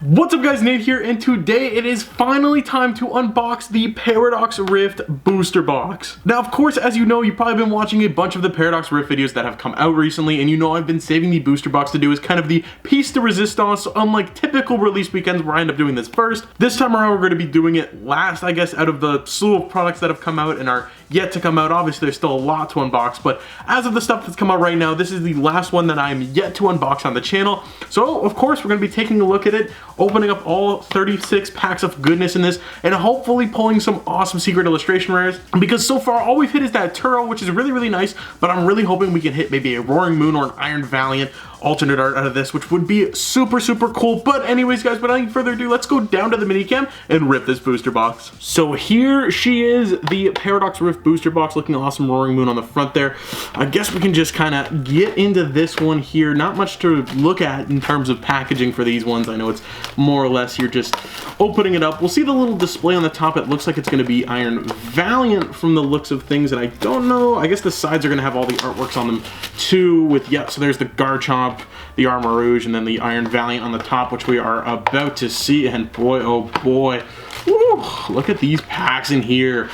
What's up guys, Nate here, and today it is finally time to unbox the Paradox Rift booster box. Now of course, as you know, you've probably been watching a bunch of the Paradox Rift videos that have come out recently, and you know I've been saving the booster box to do as kind of the piece de resistance, so unlike typical release weekends where I end up doing this first. This time around we're going to be doing it last, I guess, out of the slew of products that have come out and are yet to come out. Obviously there's still a lot to unbox, but as of the stuff that's come out right now, this is the last one that I am yet to unbox on the channel. So of course we're going to be taking a look at it, opening up all 36 packs of goodness in this, and hopefully pulling some awesome secret illustration rares, because so far all we've hit is that Turo, which is really nice, but I'm really hoping we can hit maybe a Roaring Moon or an Iron Valiant alternate art out of this, which would be super cool. But anyways guys, without any further ado, let's go down to the minicam and rip this booster box. So here she is, the Paradox Rift booster box, looking awesome, Roaring Moon on the front there. I guess we can just kind of get into this one here. Not much to look at in terms of packaging for these ones. I know it's more or less you're just opening it up. We'll see the little display on the top. It looks like it's going to be Iron Valiant from the looks of things, and I don't know, I guess the sides are going to have all the artworks on them too, with, yeah, so there's the Garchomp, the Armor Rouge, and then the Iron Valiant on the top, which we are about to see. And boy, oh boy, woo, look at these packs in here.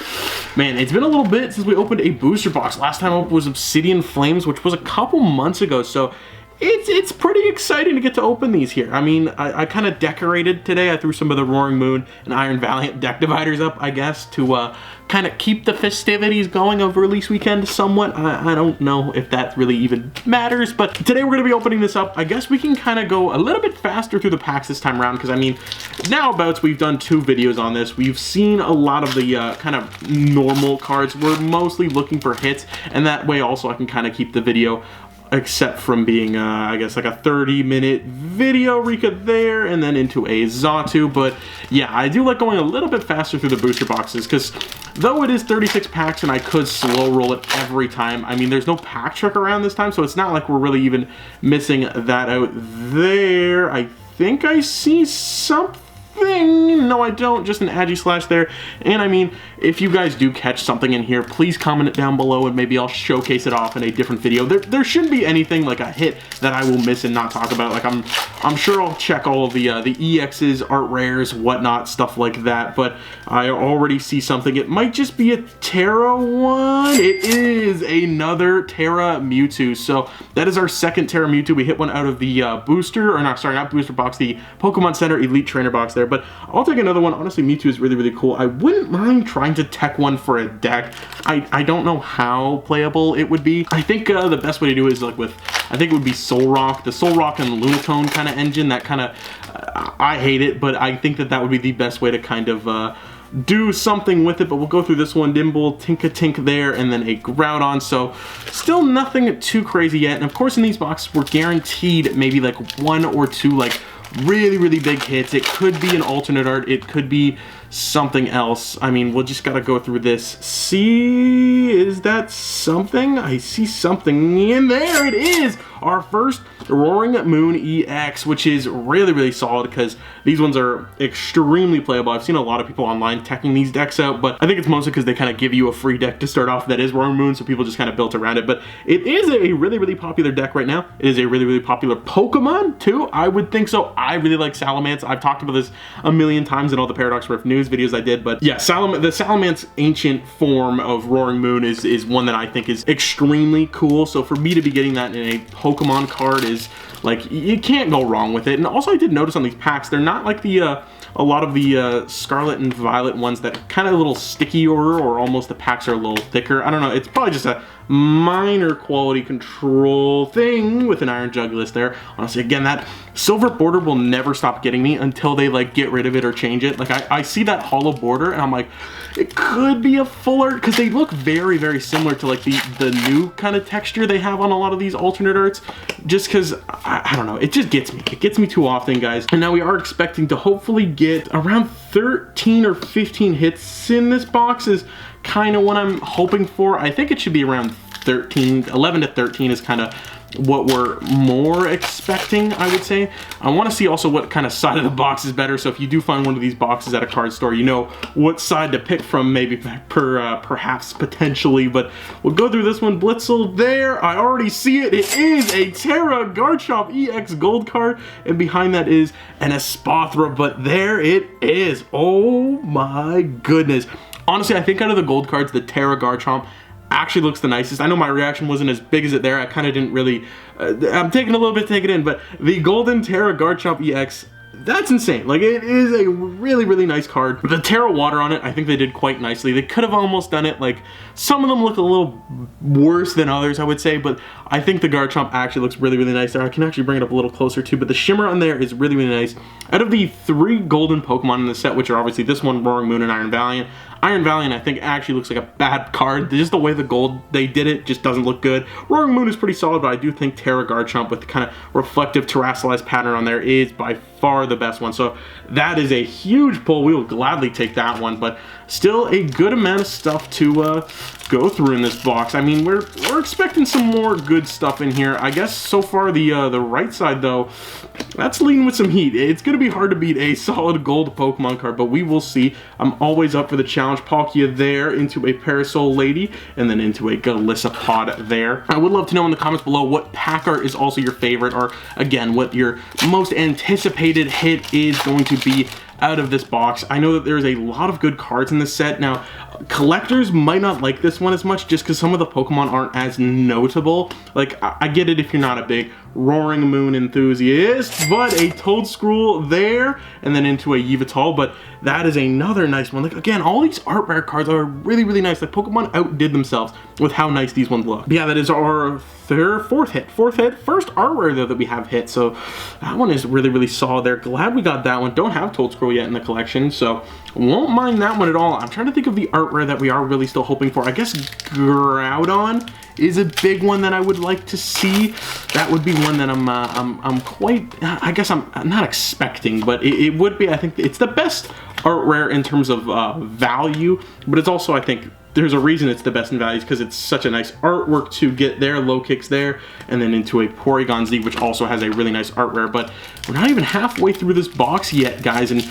Man, it's been a little bit since we opened a booster box. Last time up was Obsidian Flames, which was a couple months ago, so it's pretty exciting to get to open these here. I mean, I kind of decorated today. I threw some of the Roaring Moon and Iron Valiant deck dividers up, I guess, to kind of keep the festivities going of release weekend somewhat. I don't know if that really even matters, but today we're going to be opening this up. I guess we can kind of go a little bit faster through the packs this time around, because I mean, nowabouts we've done 2 videos on this. We've seen a lot of the kind of normal cards. We're mostly looking for hits, and that way also I can kind of keep the video, except from being, I guess, like a 30-minute video recap there, and then into a Xatu. But yeah, I do like going a little bit faster through the booster boxes, because though it is 36 packs and I could slow roll it every time, I mean, there's no pack trick around this time, so it's not like we're really even missing that out there. I think I see something. No, I don't. Just an Agi Slash there. And I mean, if you guys do catch something in here, please comment it down below and maybe I'll showcase it off in a different video. There shouldn't be anything like a hit that I will miss and not talk about. Like I'm sure I'll check all of the EXs, art rares, whatnot, stuff like that. But I already see something. It might just be a Terra one. It is another Terra Mewtwo. So that is our second Terra Mewtwo. We hit one out of the booster, or not, sorry, not booster box, the Pokemon Center Elite Trainer box there. But I'll take another one. Honestly, Mewtwo is really cool. I wouldn't mind trying to tech one for a deck. I don't know how playable it would be. I think the best way to do it is like with, I think it would be Soul Rock, the Soul Rock and Lunatone kind of engine. That kind of, I hate it, but I think that would be the best way to kind of do something with it. But we'll go through this one. Dimble, Tinkatink there, and then a Groudon. So still nothing too crazy yet. And of course in these boxes we're guaranteed maybe like 1 or 2 like really big hits. It could be an alternate art, it could be something else. I mean, we'll just gotta go through this. See, is that something? I see something in there. It is our first Roaring Moon EX, which is really solid, because these ones are extremely playable. I've seen a lot of people online teching these decks out, but I think it's mostly because they kind of give you a free deck to start off that is Roaring Moon, so people just kind of built around it. But it is a really popular deck right now. It is a really popular Pokemon too, I would think so. I really like Salamence. I've talked about this a million times in all the Paradox Rift news videos I did, but yeah, the Salamence ancient form of Roaring Moon is one that I think is extremely cool. So for me to be getting that in a Pokemon card is like, you can't go wrong with it. And also I did notice on these packs, they're not like the a lot of the Scarlet and Violet ones that kind of a little stickier, or almost the packs are a little thicker. I don't know, it's probably just a minor quality control thing with an Iron Jugulis there. Honestly, again, that silver border will never stop getting me until they like get rid of it or change it. Like I see that hollow border and I'm like, it could be a full art, because they look very similar to like the new kind of texture they have on a lot of these alternate arts. Just because I don't know, it just gets me. It gets me too often, guys. And now we are expecting to hopefully get around 13 or 15 hits in this box is kind of what I'm hoping for. I think it should be around 13, 11 to 13 is kind of what we're more expecting, I would say. I want to see also what kind of side of the box is better, so if you do find one of these boxes at a card store, you know what side to pick from, maybe perhaps potentially. But we'll go through this one. Blitzel there, I already see it. It is a Terra Garchomp EX gold card, and behind that is an Espathra, but there it is. Oh my goodness. Honestly, I think out of the gold cards, the Terra Garchomp actually looks the nicest. I know my reaction wasn't as big as it there. I kind of didn't really, I'm taking a little bit to take it in, but the golden Terra Garchomp EX, that's insane. Like, it is a really, really nice card. The Terra Water on it, I think they did quite nicely. They could have almost done it, like, some of them look a little worse than others, I would say, but I think the Garchomp actually looks really, really nice there. I can actually bring it up a little closer too, but the shimmer on there is really, really nice. Out of the 3 golden Pokemon in the set, which are obviously this one, Roaring Moon, and Iron Valiant, I think actually looks like a bad card. Just the way the gold they did it just doesn't look good. Roaring Moon is pretty solid, but I do think Terra Garchomp with the kind of reflective terrestrialized pattern on there is by far the best one. So that is a huge pull. We will gladly take that one, but still a good amount of stuff to go through in this box. I mean, we're expecting some more good stuff in here. I guess so far the right side though, that's leaning with some heat. It's gonna be hard to beat a solid gold Pokemon card, but we will see. I'm always up for the challenge. Palkia there, into a Parasol Lady, and then into a Galissapod there. I would love to know in the comments below what pack art is also your favorite, or again, what your most anticipated hit is going to be out of this box. I know that there's a lot of good cards in this set. Now, collectors might not like this one as much just because some of the Pokemon aren't as notable. Like, I get it if you're not a big Roaring Moon enthusiast, but a Toedscruel there, and then into a Yveltal, but that is another nice one. Like, again, all these art rare cards are really, really nice. Like, Pokemon outdid themselves with how nice these ones look. But yeah, that is our fourth hit. First art rare though that we have hit, so that one is really, really solid there. Glad we got that one. Don't have Toedscruel yet in the collection, so won't mind that one at all. I'm trying to think of the art rare that we are really still hoping for. I guess Groudon is a big one that I would like to see. That would be one that I'm quite, I guess I'm not expecting, but it would be. I think it's the best art rare in terms of value, but it's also, I think, there's a reason it's the best in values, because it's such a nice artwork to get there. Low kicks there, and then into a Porygon Z, which also has a really nice art rare. But we're not even halfway through this box yet, guys, and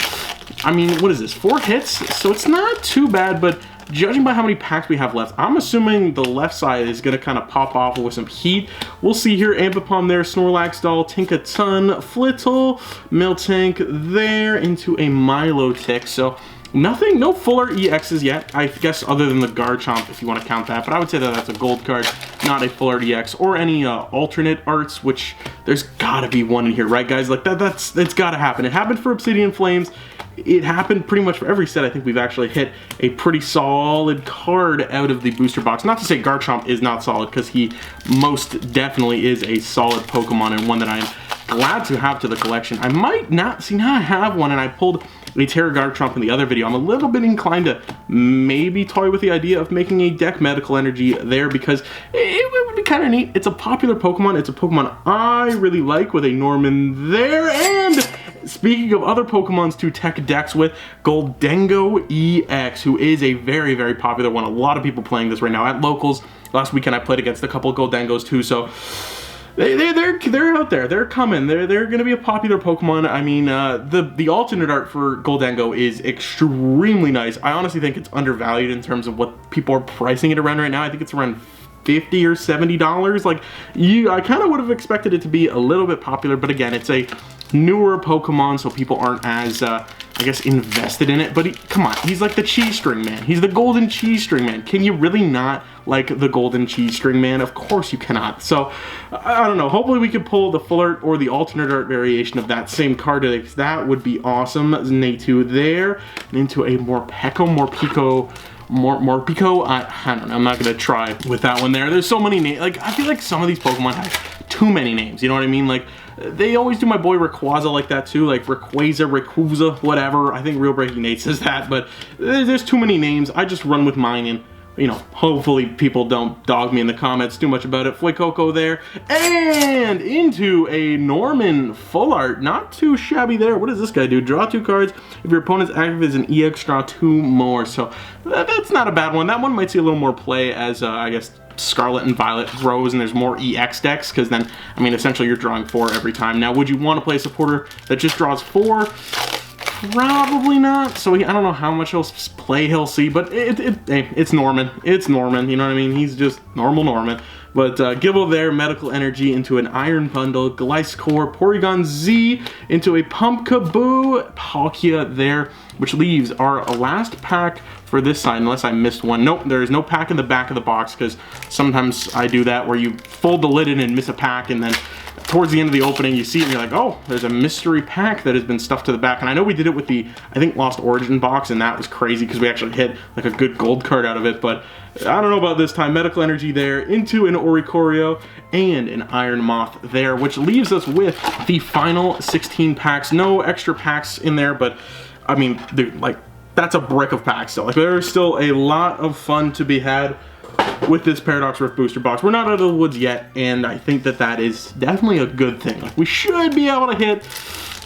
I mean, what is this, 4 hits? So it's not too bad, but judging by how many packs we have left, I'm assuming the left side is going to kind of pop off with some heat. We'll see here. Ambipom there, Snorlax Doll, Tinkaton, Flittle, Miltank there, into a Milotic. So nothing, no fuller EXs yet, I guess, other than the Garchomp, if you want to count that. But I would say that that's a gold card, not a fuller EX, or any alternate arts, which there's got to be one in here, right, guys? Like, it's got to happen. It happened for Obsidian Flames. It happened pretty much for every set. I think we've actually hit a pretty solid card out of the booster box. Not to say Garchomp is not solid, because he most definitely is a solid Pokemon, and one that I'm glad to have to the collection. I might not, see, now I have one, and I pulled a Terra Garchomp in the other video. I'm a little bit inclined to maybe toy with the idea of making a deck Medical Energy there, because it would be kind of neat. It's a popular Pokemon. It's a Pokemon I really like, with a Norman there. And speaking of other Pokemons to tech decks with, Goldengo EX, who is a very, very popular one. A lot of people playing this right now at locals. Last weekend I played against a couple of Goldengos too, so they're out there. They're coming. They're gonna be a popular Pokemon. I mean, the alternate art for Goldengo is extremely nice. I honestly think it's undervalued in terms of what people are pricing it around right now. I think it's around $50 or $70. Like, I kind of would have expected it to be a little bit popular, but again, it's a newer Pokemon, so people aren't as I guess invested in it. But come on, he's like the cheese string man. He's the golden cheese string man. Can you really not like the golden cheese string man? Of course you cannot. So I don't know, hopefully we could pull the full art or the alternate art variation of that same card. That would be awesome. Natu there, and into a Morpico. I don't know, I'm not gonna try with that one there. There's so many names. Like, I feel like some of these Pokemon have too many names, you know what I mean? Like, they always do my boy Rayquaza like that too, like Rayquaza, whatever. I think Real Breaking Nate says that, but there's too many names. I just run with mine, and you know, hopefully people don't dog me in the comments too much about it. Fuecoco there, and into a Norman full art. Not too shabby there. What does this guy do? Draw 2 cards. If your opponent's active as an EX, draw 2 more. So that's not a bad one. That one might see a little more play as, I guess, Scarlet and Violet grows and there's more EX decks, because then, I mean, essentially you're drawing 4 every time. Now, would you want to play a supporter that just draws 4? Probably not. So I don't know how much he'll see, but it's Norman. It's Norman, you know what I mean? He's just normal Norman. But Gibble there, Medical Energy into an Iron Bundle, Gliscor, Porygon Z into a Pumpkaboo, Palkia there, which leaves our last pack for this side, unless I missed one. Nope, there is no pack in the back of the box, because sometimes I do that where you fold the lid in and miss a pack, and then towards the end of the opening you see it and you're like, oh, there's a mystery pack that has been stuffed to the back. And I know we did it with the, I think, Lost Origin box, and that was crazy because we actually hit like a good gold card out of it. But I don't know about this time. Medical Energy there into an Oricorio and an Iron Moth there, which leaves us with the final 16 packs. No extra packs in there, but I mean, dude, like, that's a brick of packs still. Like, there's still a lot of fun to be had with this Paradox Rift booster box. We're not out of the woods yet, and I think that that is definitely a good thing. Like, we should be able to hit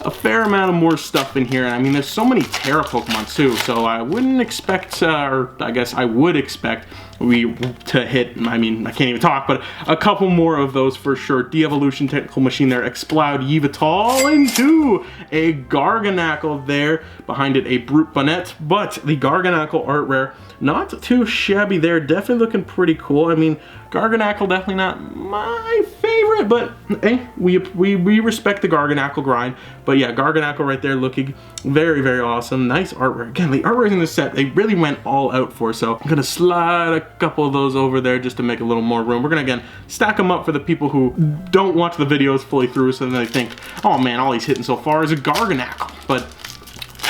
a fair amount of more stuff in here. And I mean, there's so many Terra Pokemon too, so I wouldn't expect, or I guess I would expect to hit, I mean, I can't even talk, but a couple more of those for sure. De-Evolution, Technical Machine there, Exploud, Yveltal into a Garganackle there, behind it a Brute Bonnet, but the Garganackle art rare, not too shabby there, definitely looking pretty cool. I mean, Garganackle definitely not my favorite, but hey, we respect the Garganackle grind. But yeah, Garganackle right there looking very, very awesome. Nice artwork. Again, the artwork in this set, they really went all out for, so I'm gonna slide a couple of those over there just to make a little more room. We're gonna, again, stack them up for the people who don't watch the videos fully through, so then they think, oh man, all he's hitting so far is a Garganackle. But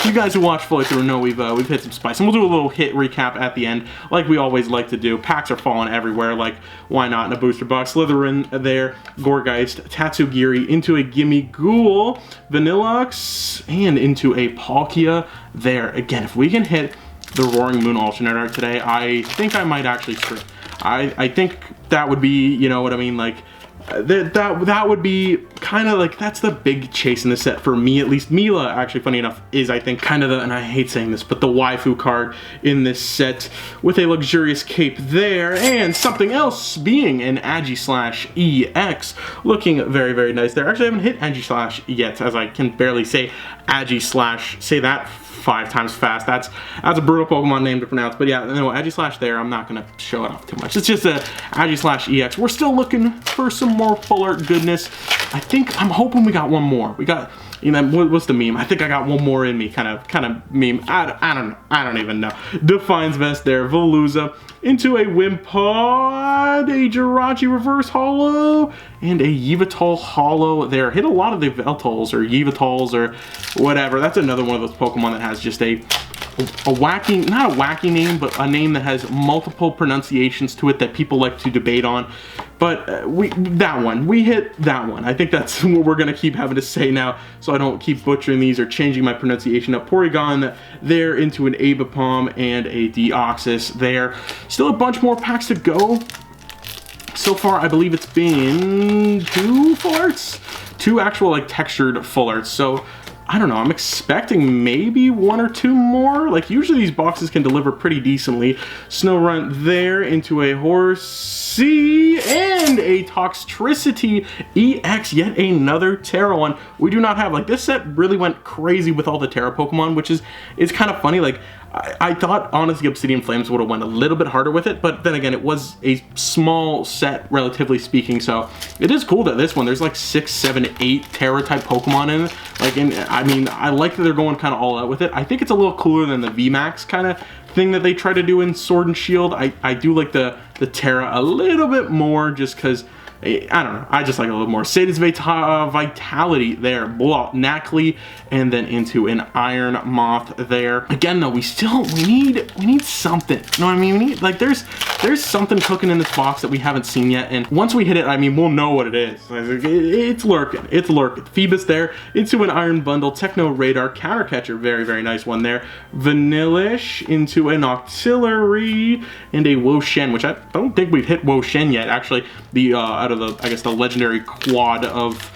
you guys who watch fully through know we've hit some spice, and we'll do a little hit recap at the end, like we always like to do. Packs are falling everywhere, like why not in a booster box? Slytherin there, Gorgeist, Tatsugiri into a Gimme Ghoul, Vanilluxe, and into a Palkia there. Again, if we can hit the Roaring Moon alternate art today, I think I might actually trip. I think that would be, you know what I mean, like, that would be kind of like, that's the big chase in the set for me, at least. Mila, actually, funny enough, is, I think, kind of the, and I hate saying this, but the waifu card in this set, with a luxurious cape there, and something else being an Agi/EX, looking very, very nice there. Actually, I haven't hit Agi/ yet, as I can barely say Agi/ say that 5 times fast. That's a brutal Pokemon name to pronounce. But yeah, no, Agi/ there, I'm not gonna show it off too much. It's just a Agi/EX. We're still looking for some more full art goodness. I'm hoping we got one more. We got, you know, what's the meme? I think I got one more in me, kind of meme. I don't know. I don't even know. Defiance Vest there, Veluza into a Wimpod, a Jirachi Reverse Holo, and a Yveltal Holo there. Hit a lot of the Veltals or Yveltals or whatever. That's another one of those Pokemon that has just a wacky, not a wacky name, but a name that has multiple pronunciations to it that people like to debate on. But we hit that one. I think that's what we're gonna keep having to say now, so I don't keep butchering these or changing my pronunciation up. Porygon there into an Abipom and a Deoxys there. Still a bunch more packs to go. So far, I believe it's been 2 full arts? 2 actual, like, textured full arts. So I don't know, I'm expecting maybe 1 or 2 more. Like, usually these boxes can deliver pretty decently. Snorunt there into a Horsea and a Toxtricity EX, yet another Terra one. We do not have, like, this set really went crazy with all the Terra Pokemon, which is kind of funny. Like, I thought, honestly, Obsidian Flames would have went a little bit harder with it, but then again, it was a small set, relatively speaking, so it is cool that this one, there's like 6, 7, 8 Terra-type Pokemon in it. Like, and I mean, I like that they're going kind of all out with it. I think it's a little cooler than the VMAX kind of thing that they try to do in Sword and Shield. I do like the Terra a little bit more, just because, I don't know, I just like it a little more. Sadie's Vitality there, Knackley, and then into an Iron Moth there. Again though, we need something, you know what I mean? We need, like, there's something cooking in this box that we haven't seen yet, and once we hit it, I mean, we'll know what it is. It's lurking, it's lurking. Phoebus there, into an Iron Bundle, Techno Radar, Counter Catcher, very, very nice one there. Vanillish into an Octillery, and a Woshen, which I don't think we've hit Woshen yet, actually. The out of the, I guess, the legendary quad of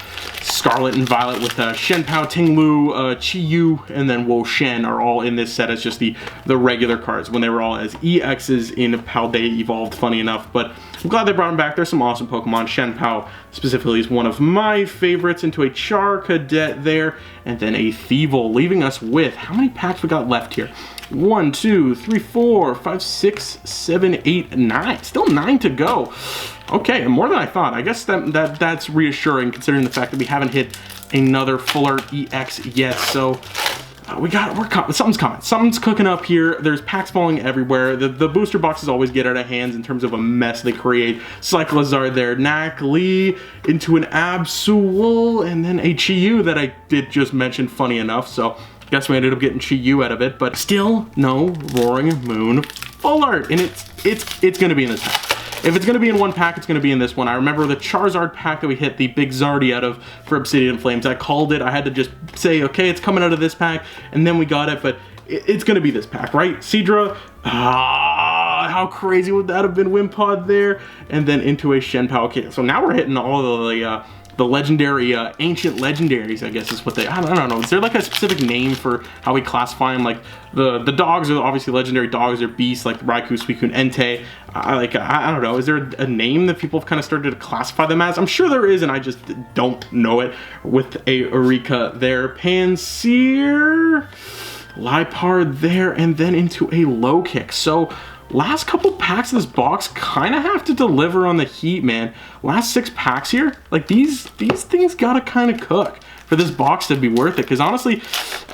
Scarlet and Violet with Shen Pao, Ting Lu, Chi Yu, and then Wo Shen are all in this set as just the regular cards when they were all as EXs in Paldea Evolved, funny enough. But I'm glad they brought them back. There's some awesome Pokemon. Shen Pao specifically is one of my favorites. Into a Char Cadet there, and then a Thievul, leaving us with, how many packs we got left here? 1, 2, 3, 4, 5, 6, 7, 8, 9. Still 9 to go. Okay, more than I thought. I guess that's reassuring considering the fact that we haven't hit another Full Art EX yet. So something's coming. Something's cooking up here. There's packs falling everywhere. The booster boxes always get out of hands in terms of a mess they create. Cyclizar there, Nacli into an Absol, and then a Chi-Yu that I did just mention, funny enough. So guess we ended up getting Chi-Yu out of it, but still no Roaring Moon Full Art, and it's gonna be in this pack. If it's gonna be in one pack, it's gonna be in this one. I remember the Charizard pack that we hit the big Zardy out of for Obsidian Flames. I called it. I had to just say, okay, it's coming out of this pack, and then we got it, but it's gonna be this pack, right? Seadra, how crazy would that have been? Wimpod there, and then into a Shen Pao. Okay, so now we're hitting all of the legendary, ancient legendaries, I guess is what they, I don't know. Is there like a specific name for how we classify them? Like the dogs are obviously legendary dogs or beasts, like Raikou, Suicune, Entei. I don't know. Is there a name that people have kind of started to classify them as? I'm sure there is, and I just don't know it. With a Eureka there, Panseer, Liepard there, and then into a Low Kick. So last couple packs of this box kind of have to deliver on the heat, man. Last 6 packs here, like these things gotta kind of cook for this box to be worth it. Because honestly,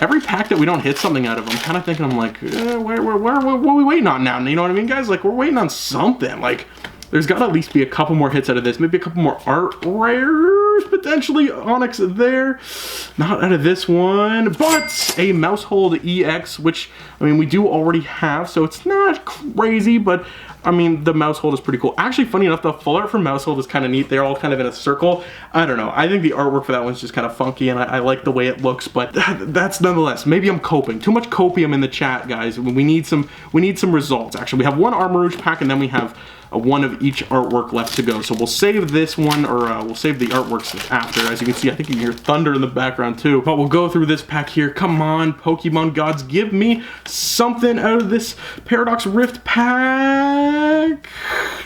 every pack that we don't hit something out of, I'm kind of thinking, I'm like, what are we waiting on now? You know what I mean, guys? Like, we're waiting on something. Like, there's got to at least be a couple more hits out of this. Maybe a couple more art rares, potentially. Onyx there. Not out of this one, but a Mousehold EX, which, I mean, we do already have, so it's not crazy, but I mean, the Mousehold is pretty cool. Actually, funny enough, the full art for Mousehold is kind of neat. They're all kind of in a circle. I don't know. I think the artwork for that one's just kind of funky, and I like the way it looks, but that's nonetheless. Maybe I'm coping. Too much copium in the chat, guys. We need some results. Actually, we have one Armarouge pack, and then we have one of each artwork left to go. So we'll save this one, or we'll save the artworks after. As you can see, I think you can hear thunder in the background too. But we'll go through this pack here. Come on, Pokemon gods, give me something out of this Paradox Rift pack.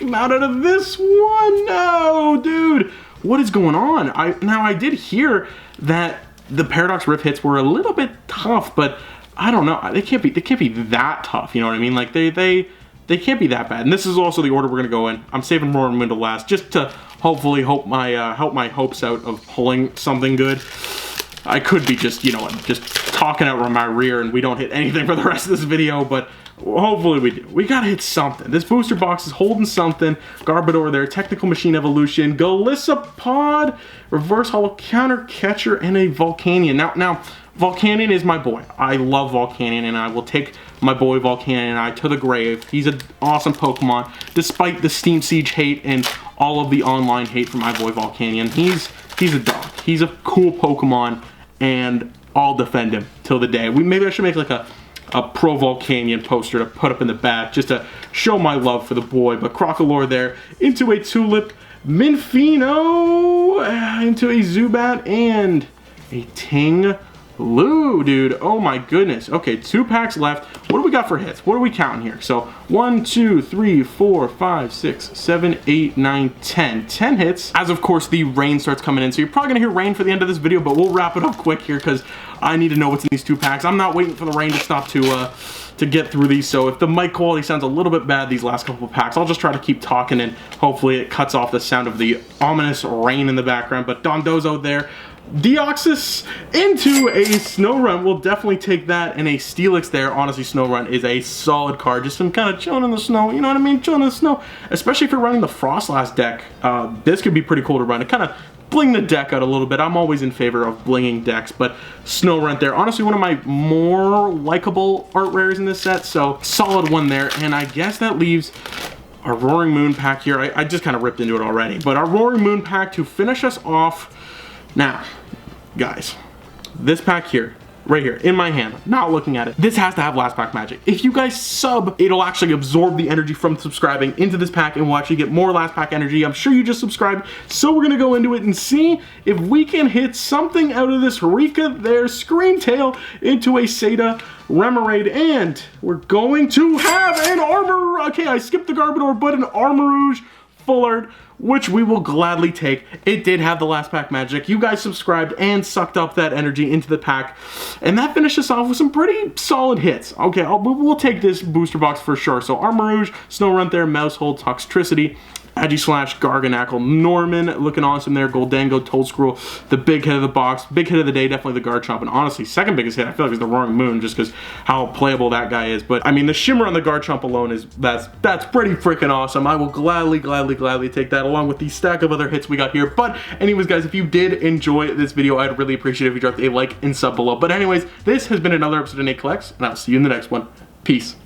Not out of this one. No, dude. What is going on? Now I did hear that the Paradox Rift hits were a little bit tough, but I don't know. They can't be that tough. You know what I mean? Like they can't be that bad. And this is also the order we're gonna go in. I'm saving Roaring Moon to last, just to hopefully help my hopes out of pulling something good. I could be just, you know, just talking out from my rear and we don't hit anything for the rest of this video, but hopefully we do. We gotta hit something. This booster box is holding something. Garbodor there, Technical Machine Evolution, Golisopod, Reverse Hollow Counter Catcher, and a Volcanion. Now, Volcanion is my boy. I love Volcanion, and I will take my boy Volcanion and I to the grave. He's an awesome Pokemon, despite the Steam Siege hate and all of the online hate for my boy Volcanion. He's a dog. He's a cool Pokemon, and I'll defend him till the day. Maybe I should make like a pro Volcanion poster to put up in the back just to show my love for the boy. But Crocolore there, into a Tulip, Minfino, into a Zubat, and a Ting Lu, dude. Oh my goodness. Okay, 2 packs left. What do we got for hits? What are we counting here? So 1, 2, 3, 4, 5, 6, 7, 8, 9, 10. 10 hits. As of course the rain starts coming in. So you're probably gonna hear rain for the end of this video, but we'll wrap it up quick here because I need to know what's in these 2 packs. I'm not waiting for the rain to stop to get through these. So if the mic quality sounds a little bit bad these last couple of packs, I'll just try to keep talking and hopefully it cuts off the sound of the ominous rain in the background. But Dondozo there. Deoxys into a Snorunt. We'll definitely take that, and a Steelix there. Honestly, Snorunt is a solid card. Just some kind of chilling in the snow. You know what I mean? Chilling in the snow. Especially if you're running the Frostlass deck. This could be pretty cool to run. It kind of bling the deck out a little bit. I'm always in favor of blinging decks, but Snorunt there. Honestly, one of my more likable art rares in this set. So solid one there, and I guess that leaves our Roaring Moon pack here. I just kind of ripped into it already, but our Roaring Moon pack to finish us off. Now, guys, this pack here, right here in my hand, not looking at it. This has to have last pack magic. If you guys sub, it'll actually absorb the energy from subscribing into this pack and we'll actually get more last pack energy. I'm sure you just subscribed, so we're gonna go into it and see if we can hit something out of this Rika there, Screamtail into a Seda, Remoraid, and we're going to have an Armor. Okay, I skipped the Garbodor, but an Armarouge full art, which we will gladly take. It did have the last pack magic. You guys subscribed and sucked up that energy into the pack, and that finished us off with some pretty solid hits. Okay, we'll take this booster box for sure. So Armarouge, Snorunt there, Mousehold, Toxtricity, Aegislash, Garganackle, Norman, looking awesome there, Goldango, Toadscruel, the big hit of the box, big hit of the day, definitely the Garchomp, and honestly, second biggest hit, I feel like, is the Roaring Moon, just because how playable that guy is. But I mean, the shimmer on the Garchomp alone is, that's pretty freaking awesome. I will gladly take that along with the stack of other hits we got here. But anyways, guys, if you did enjoy this video, I'd really appreciate it if you dropped a like and sub below. But anyways, this has been another episode of Nate Collects, and I'll see you in the next one. Peace.